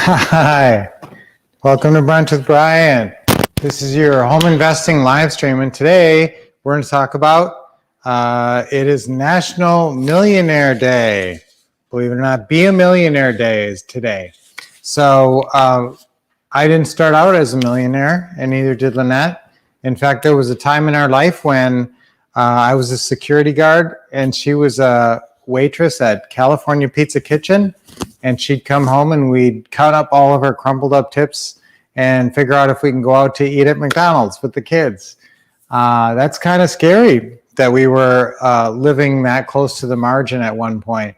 Hi, welcome to Brunch with Brian. This is your home investing live stream, and today we're going to talk about it is National Millionaire Day. Believe it or not, Be a Millionaire Day is today. So I didn't start out as a millionaire, and neither did Lynette. In fact, there was a time in our life when I was a security guard, and she was a waitress at California Pizza Kitchen. And she'd come home and we'd cut up all of her crumpled up tips and figure out if we can go out to eat at McDonald's with the kids. That's kind of scary that we were living that close to the margin at one point.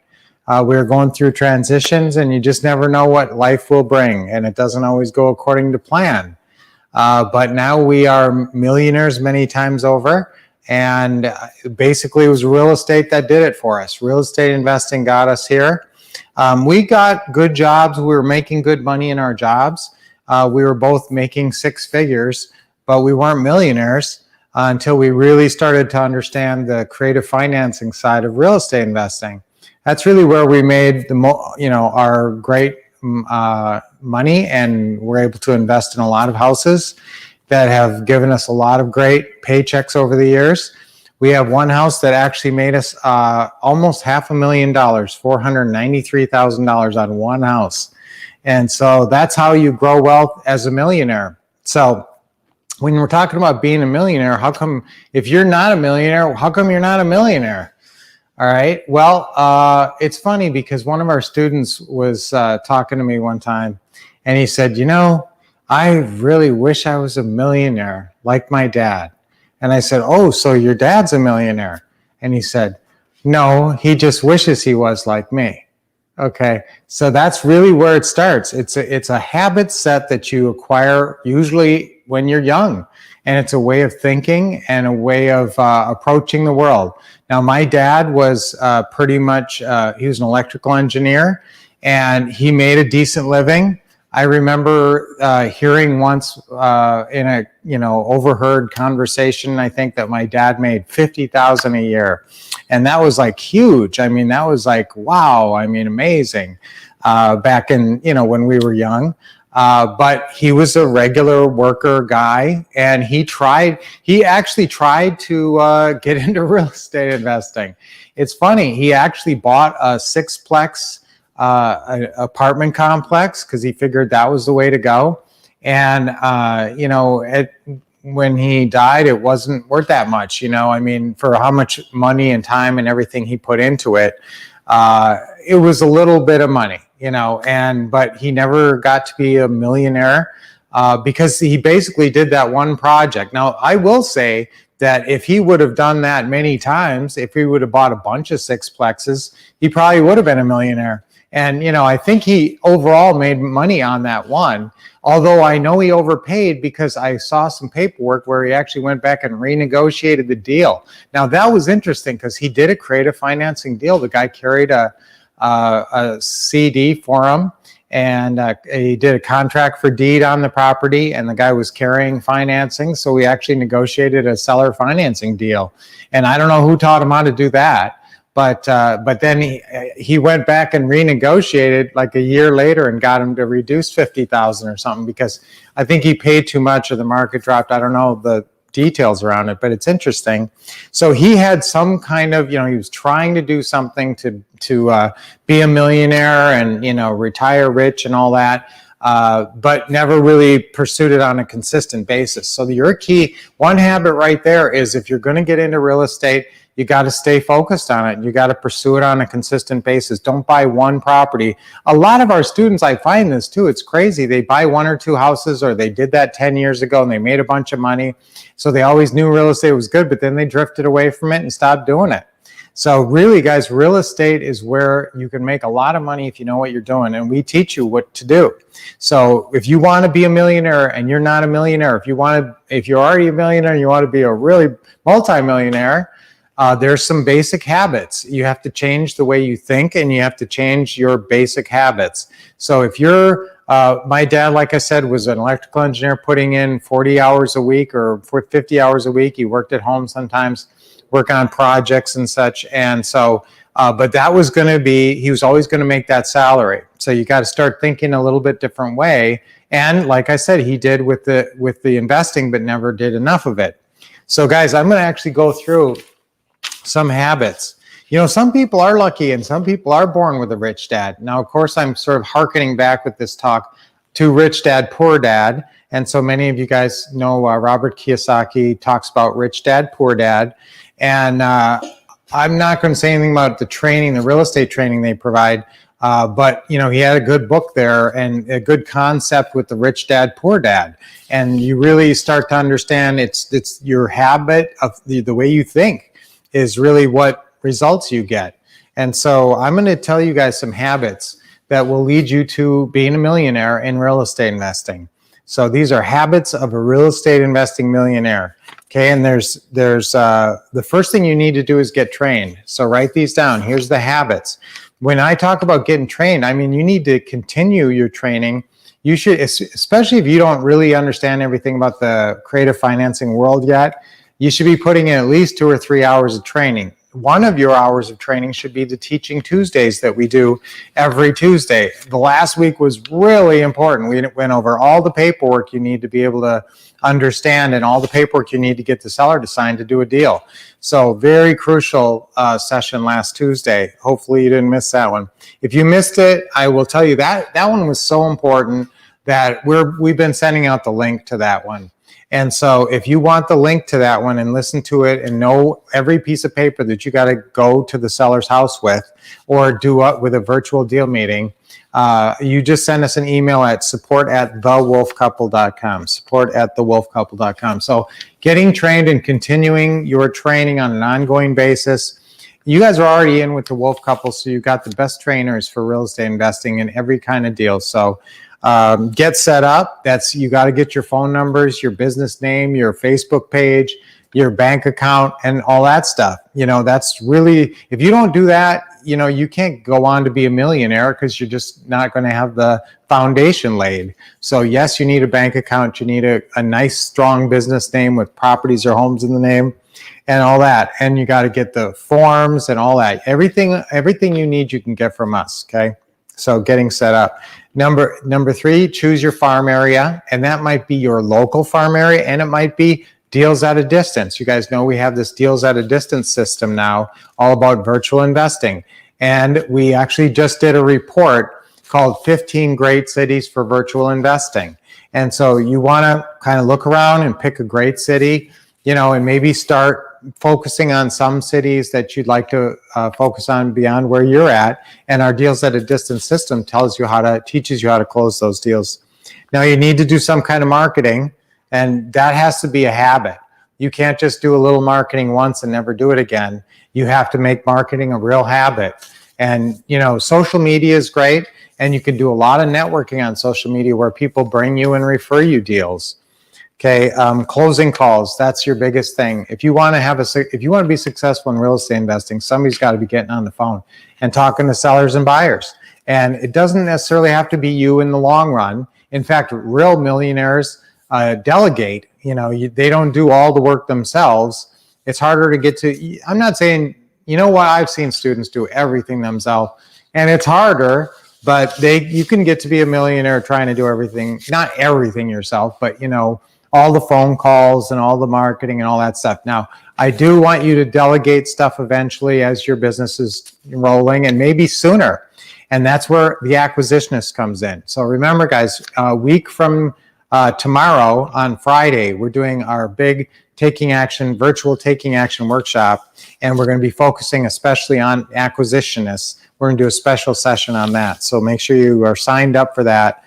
We were going through transitions, and you just never know what life will bring, and it doesn't always go according to plan. But now we are millionaires many times over, and basically it was real estate that did it for us. Real estate investing got us here. We got good jobs. We were making good money in our jobs. We were both making six figures, but we weren't millionaires until we really started to understand the creative financing side of real estate investing. That's really where we made our great money, and we're able to invest in a lot of houses that have given us a lot of great paychecks over the years. We have one house that actually made us almost $500,000, $493,000 on one house. And so that's how you grow wealth as a millionaire. So when we're talking about being a millionaire, how come, if you're not a millionaire, how come you're not a millionaire? All right. Well, it's funny because one of our students was talking to me one time, and he said, I really wish I was a millionaire like my dad. And I said, oh, so your dad's a millionaire? And he said, no, he just wishes he was like me. Okay, so that's really where it starts. It's a habit set that you acquire usually when you're young. And it's a way of thinking and a way of approaching the world. Now, my dad was he was an electrical engineer, and he made a decent living. I remember hearing once in a overheard conversation, I think, that my dad made $50,000 a year, and that was like huge. I mean, that was like, wow. I mean, amazing back in when we were young. But he was a regular worker guy, and he actually tried to get into real estate investing. It's funny. He actually bought a sixplex an apartment complex because he figured that was the way to go. And, when he died, it wasn't worth that much, I mean, for how much money and time and everything he put into it, it was a little bit of money, but he never got to be a millionaire because he basically did that one project. Now, I will say that if he would have done that many times, if he would have bought a bunch of sixplexes, he probably would have been a millionaire. And, I think he overall made money on that one, although I know he overpaid because I saw some paperwork where he actually went back and renegotiated the deal. Now, that was interesting because he did a creative financing deal. The guy carried a CD for him, and he did a contract for deed on the property, and the guy was carrying financing. So we actually negotiated a seller financing deal. And I don't know who taught him how to do that. But then he went back and renegotiated like a year later and got him to reduce $50,000 or something because I think he paid too much or the market dropped. I don't know the details around it, but it's interesting. So he had some kind of, he was trying to do something to be a millionaire and, retire rich and all that. But never really pursued it on a consistent basis. So your key, one habit right there is if you're going to get into real estate, you got to stay focused on it. You got to pursue it on a consistent basis. Don't buy one property. A lot of our students, I find this too, it's crazy. They buy one or two houses, or they did that 10 years ago and they made a bunch of money. So they always knew real estate was good, but then they drifted away from it and stopped doing it. So really, guys, real estate is where you can make a lot of money if you know what you're doing, and we teach you what to do. So if you want to be a millionaire and you're not a millionaire, if you're already a millionaire and you want to be a really multimillionaire, there's some basic habits. You have to change the way you think, and you have to change your basic habits. So if you're, my dad, like I said, was an electrical engineer putting in 40 hours a week or 50 hours a week. He worked at home sometimes, work on projects and such. And so But that was going to be, he was always going to make that salary. So you got to start thinking a little bit different way. And like I said, he did with the investing, but never did enough of it. So guys, I'm going to actually go through some habits. Some people are lucky and some people are born with a rich dad. Now, of course, I'm sort of hearkening back with this talk to Rich Dad, Poor Dad. And so many of you guys know Robert Kiyosaki talks about Rich Dad, Poor Dad. And I'm not going to say anything about the training, the real estate training they provide. But he had a good book there and a good concept with the Rich Dad, Poor Dad. And you really start to understand it's your habit of the way you think is really what results you get. And so I'm going to tell you guys some habits that will lead you to being a millionaire in real estate investing. So these are habits of a real estate investing millionaire. Okay, and there's the first thing you need to do is get trained. So write these down. Here's the habits. When I talk about getting trained, I mean, you need to continue your training. You should, especially if you don't really understand everything about the creative financing world yet, you should be putting in at least 2 or 3 hours of training. One of your hours of training should be the Teaching Tuesdays that we do every Tuesday. The last week was really important. We went over all the paperwork you need to be able to understand and all the paperwork you need to get the seller to sign to do a deal. So very crucial session last Tuesday. Hopefully you didn't miss that one. If you missed it, I will tell you that one was so important that we've been sending out the link to that one. And so if you want the link to that one and listen to it and know every piece of paper that you got to go to the seller's house with or do with a virtual deal meeting, you just send us an email at support@thewolffcouple.com, support@thewolffcouple.com. So getting trained and continuing your training on an ongoing basis. You guys are already in with the Wolff Couple, so you've got the best trainers for real estate investing in every kind of deal. So get set up. You got to get your phone numbers, your business name, your Facebook page, your bank account, and all that stuff. That's really, if you don't do that, you can't go on to be a millionaire because you're just not going to have the foundation laid. So yes, you need a bank account. You need a nice, strong business name with properties or homes in the name and all that. And you got to get the forms and all that. Everything you need, you can get from us. Okay. So getting set up. Number 3, choose your farm area. And that might be your local farm area and it might be deals at a distance. You guys know we have this deals at a distance system now, all about virtual investing. And we actually just did a report called 15 Great Cities for Virtual Investing. And so you want to kind of look around and pick a great city, and maybe start focusing on some cities that you'd like to focus on beyond where you're at. And our deals at a distance system teaches you how to close those deals. Now you need to do some kind of marketing, and that has to be a habit. You can't just do a little marketing once and never do it again. You have to make marketing a real habit. And, social media is great, and you can do a lot of networking on social media where people bring you and refer you deals. Okay, closing calls, that's your biggest thing. If you want to be successful in real estate investing, somebody's got to be getting on the phone and talking to sellers and buyers. And it doesn't necessarily have to be you in the long run. In fact, real millionaires delegate. They don't do all the work themselves. It's harder to get to. I'm not saying, I've seen students do everything themselves, and it's harder. But you can get to be a millionaire trying to do everything, not everything yourself, but all the phone calls and all the marketing and all that stuff. Now, I do want you to delegate stuff eventually as your business is rolling and maybe sooner. And that's where the acquisitionist comes in. So remember, guys, a week from tomorrow on Friday, we're doing our big virtual taking action workshop. And we're going to be focusing especially on acquisitionists. We're going to do a special session on that. So make sure you are signed up for that.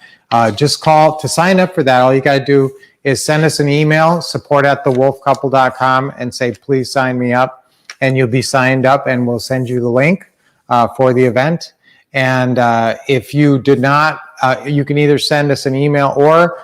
Just call to sign up for that. All you got to do is send us an email, support@thewolffcouple.com, and say, please sign me up. And you'll be signed up, and we'll send you the link for the event. And if you did not, you can either send us an email or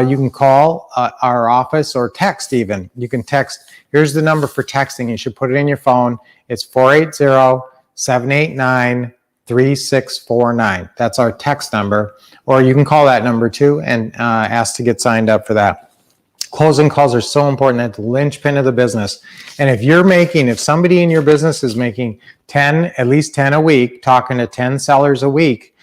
you can call our office or text even. You can text. Here's the number for texting. You should put it in your phone. It's 480-789-3649. That's our text number. Or you can call that number too and ask to get signed up for that. Closing calls are so important. That's the linchpin of the business. And if somebody in your business is making at least 10 a week, talking to 10 sellers a week,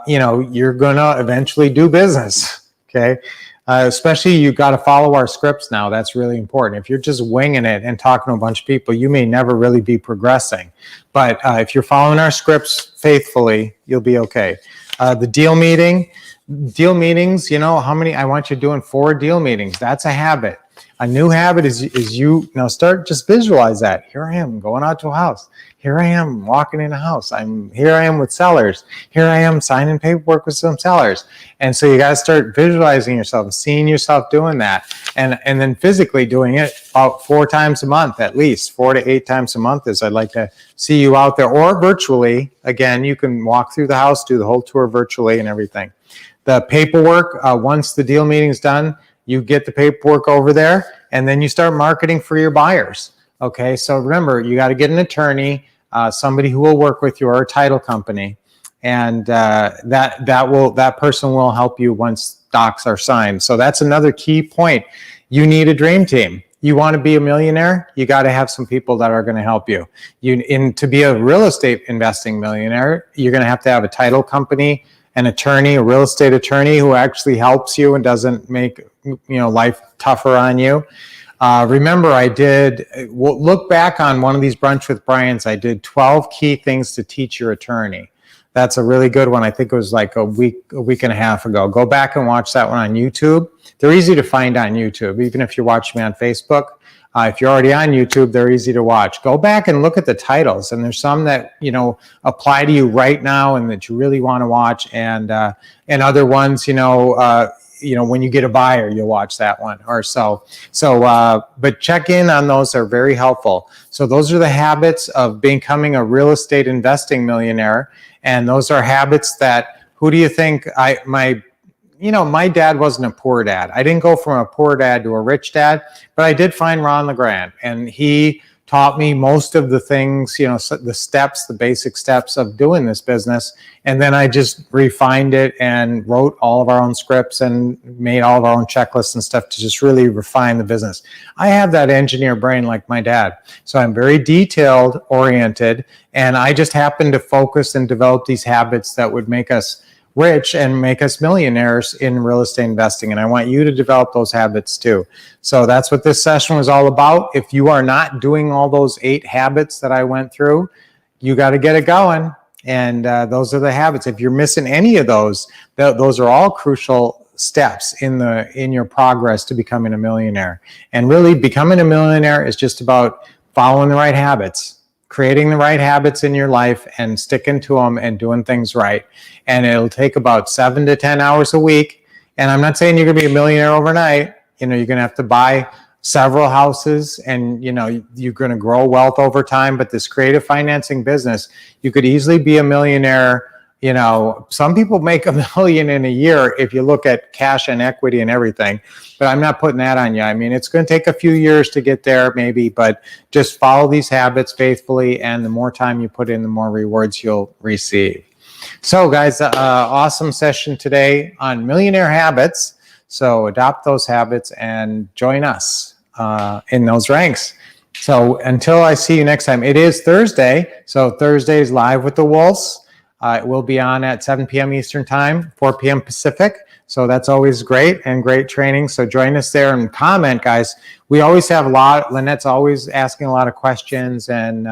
you're going to eventually do business. Okay. Especially you got to follow our scripts now. That's really important. If you're just winging it and talking to a bunch of people, you may never really be progressing. But if you're following our scripts faithfully, you'll be okay. The deal meetings, I want you doing 4 deal meetings. That's a habit. A new habit is just visualize that. Here I am going out to a house. Here I am walking in a house. Here I am with sellers. Here I am signing paperwork with some sellers. And so you got to start visualizing yourself, seeing yourself doing that, and then physically doing it about 4 times a month, at least 4 to 8 times a month. I'd like to see you out there, or virtually. Again, you can walk through the house, do the whole tour virtually and everything. The paperwork, once the deal meeting's done, you get the paperwork over there, and then you start marketing for your buyers. Okay, so remember, you got to get an attorney, somebody who will work with you, or a title company, and that person will help you once docs are signed. So that's another key point. You need a dream team. You want to be a millionaire, you got to have some people that are going to help you. To be a real estate investing millionaire, you're going to have a title company, an attorney, a real estate attorney who actually helps you and doesn't make life tougher on you. Remember, look back on one of these Brunch with Brian's. I did 12 key things to teach your attorney. That's a really good one. I think it was like a week and a half ago. Go back and watch that one on YouTube. They're easy to find on YouTube, even if you're watching me on Facebook. If you're already on YouTube, they're easy to watch. Go back and look at the titles, and there's some that apply to you right now and that you really want to watch, and other ones, when you get a buyer, you'll watch that one or so. But check in on those; they're very helpful. So those are the habits of becoming a real estate investing millionaire, and those are habits that. Who do you think my dad wasn't a poor dad. I didn't go from a poor dad to a rich dad, but I did find Ron LeGrand, and he taught me most of the things, the basic steps of doing this business. And then I just refined it and wrote all of our own scripts and made all of our own checklists and stuff to just really refine the business. I have that engineer brain like my dad. So I'm very detailed oriented, and I just happened to focus and develop these habits that would make us rich and make us millionaires in real estate investing. And I want you to develop those habits too. So that's what this session was all about. If you are not doing all those 8 habits that I went through, you got to get it going. And those are the habits. If you're missing any of those, those are all crucial steps in your progress to becoming a millionaire. And really, becoming a millionaire is just about following the right habits, creating the right habits in your life and sticking to them and doing things right. And it'll take about 7 to 10 hours a week. And I'm not saying you're going to be a millionaire overnight. You're going to have to buy several houses, and you're going to grow wealth over time. But this creative financing business, you could easily be a millionaire. Some people make $1 million in a year if you look at cash and equity and everything, but I'm not putting that on you. I mean, it's going to take a few years to get there maybe, but just follow these habits faithfully, and the more time you put in, the more rewards you'll receive. So guys, awesome session today on Millionaire Habits. So adopt those habits and join us in those ranks. So until I see you next time, it is Thursday. So Thursday is Live with the Wolffs. It will be on at 7 p.m. Eastern Time, 4 p.m. Pacific. So that's always great and great training. So join us there and comment, guys. We always have Lynette's always asking a lot of questions. And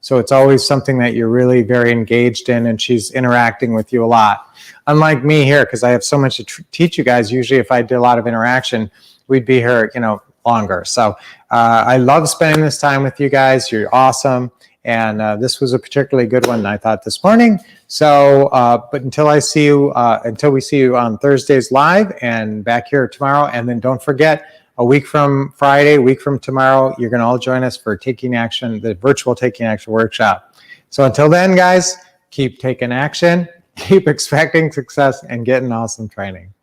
so it's always something that you're really very engaged in, and she's interacting with you a lot. Unlike me here, because I have so much to teach you guys. Usually if I did a lot of interaction, we'd be here, longer. So I love spending this time with you guys. You're awesome. And this was a particularly good one, I thought, this morning. So, but until we see you on Thursdays live and back here tomorrow. And then don't forget, a week from Friday, a week from tomorrow, you're going to all join us for Taking Action, the virtual Taking Action workshop. So until then, guys, keep taking action, keep expecting success, and getting awesome training.